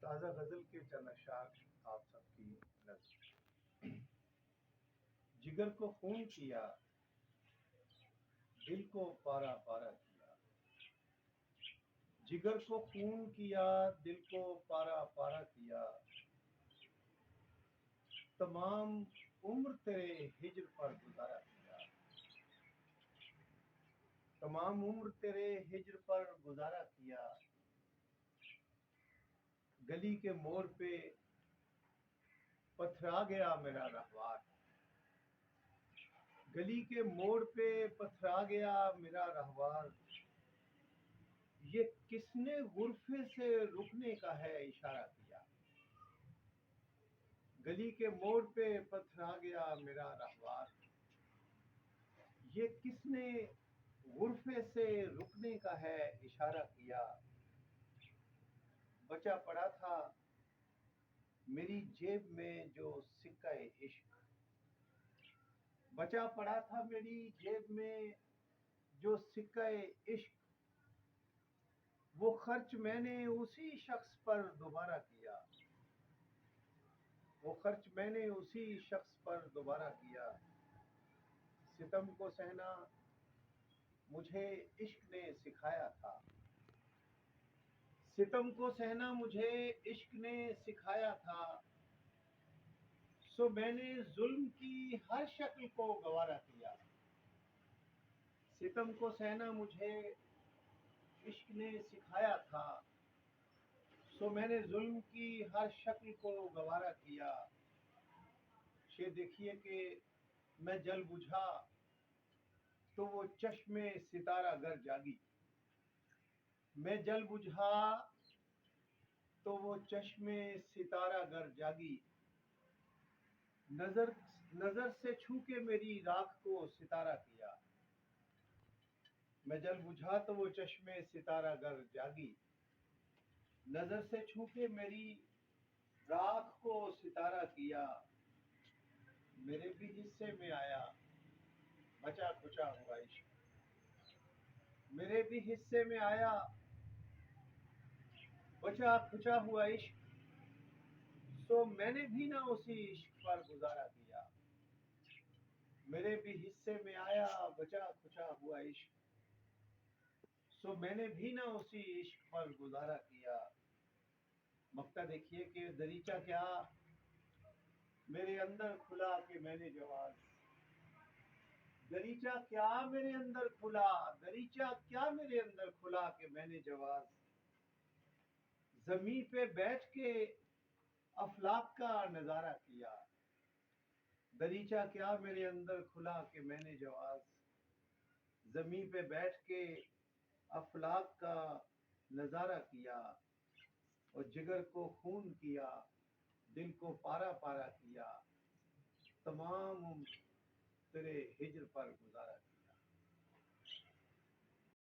تازہ غزل کے چند اشعار آپ سب کی نظر۔ جگر کو خون کیا، دل کو پارا پارا کیا، جگر کو خون کیا، دل کو پارا پارا کیا، تمام عمر تیرے ہجر پر گزارا کیا، تمام عمر تیرے ہجر پر گزارا کیا، گلی کے موڑ پہ پتھرا گیا میرا رہوار، گلی کے موڑ پہ پتھرا گیا میرا رہوار، یہ کس نے غرفے سے رکنے کا ہے اشارہ کیا، گلی کے موڑ پہ پتھرا گیا میرا رہوار، یہ کس نے غرفے سے رکنے کا ہے اشارہ کیا، بچا پڑا تھا میری جیب میں جو سکہ عشق، بچا پڑا تھا میری جیب میں جو سکہ عشق، وہ خرچ میں نے اسی شخص پر دوبارہ کیا، وہ خرچ میں نے اسی شخص پر دوبارہ کیا، ستم کو سہنا مجھے عشق نے سکھایا تھا، ستم کو سہنا مجھے عشق نے سکھایا تھا، سو میں نے ظلم کی ہر شکل کو گوارا کیا، ستم کو سہنا مجھے عشق نے سکھایا تھا، سو میں نے ظلم کی ہر شکل کو گوارا کیا، یہ دیکھیے کہ میں جل بجھا تو وہ چشم ستارہ گر جاگی، میں جل بجھا تو وہ چشم ستارہ گر جاگی، نظر سے چھو کے میری راکھ کو ستارہ کیا، میں جل بجھا تو وہ چشم ستارہ گر جاگی، نظر سے چھو کے میری راکھ کو ستارہ کیا، میرے بھی حصے میں آیا بچا کھچا ہوا عشق، میرے بھی حصے میں آیا بچا کھچا ہوا عشق، سو میں نے بھی نہ اسی عشق پر گزارا کیا، میرے بھی حصے میں آیا بچا کھچا ہوا عشق، سو میں نے بھی نہ اسی عشق پر گزارا کیا، مقطع دیکھیے کہ دریچہ کیا میرے اندر کھلا کہ میں نے جواز، دریچہ کیا میرے اندر کھلا، دریچہ کیا میرے اندر کھلا کہ میں نے جواز، زمین پہ بیٹھ کے افلاک کا نظارہ کیا، دریچہ کیا میرے اندر کھلا کہ میں نے جواز، زمین پہ بیٹھ کے افلاک کا نظارہ کیا، اور جگر کو خون کیا، دل کو پارا پارا کیا، تمام عمر تیرے ہجر پر گزارا کیا۔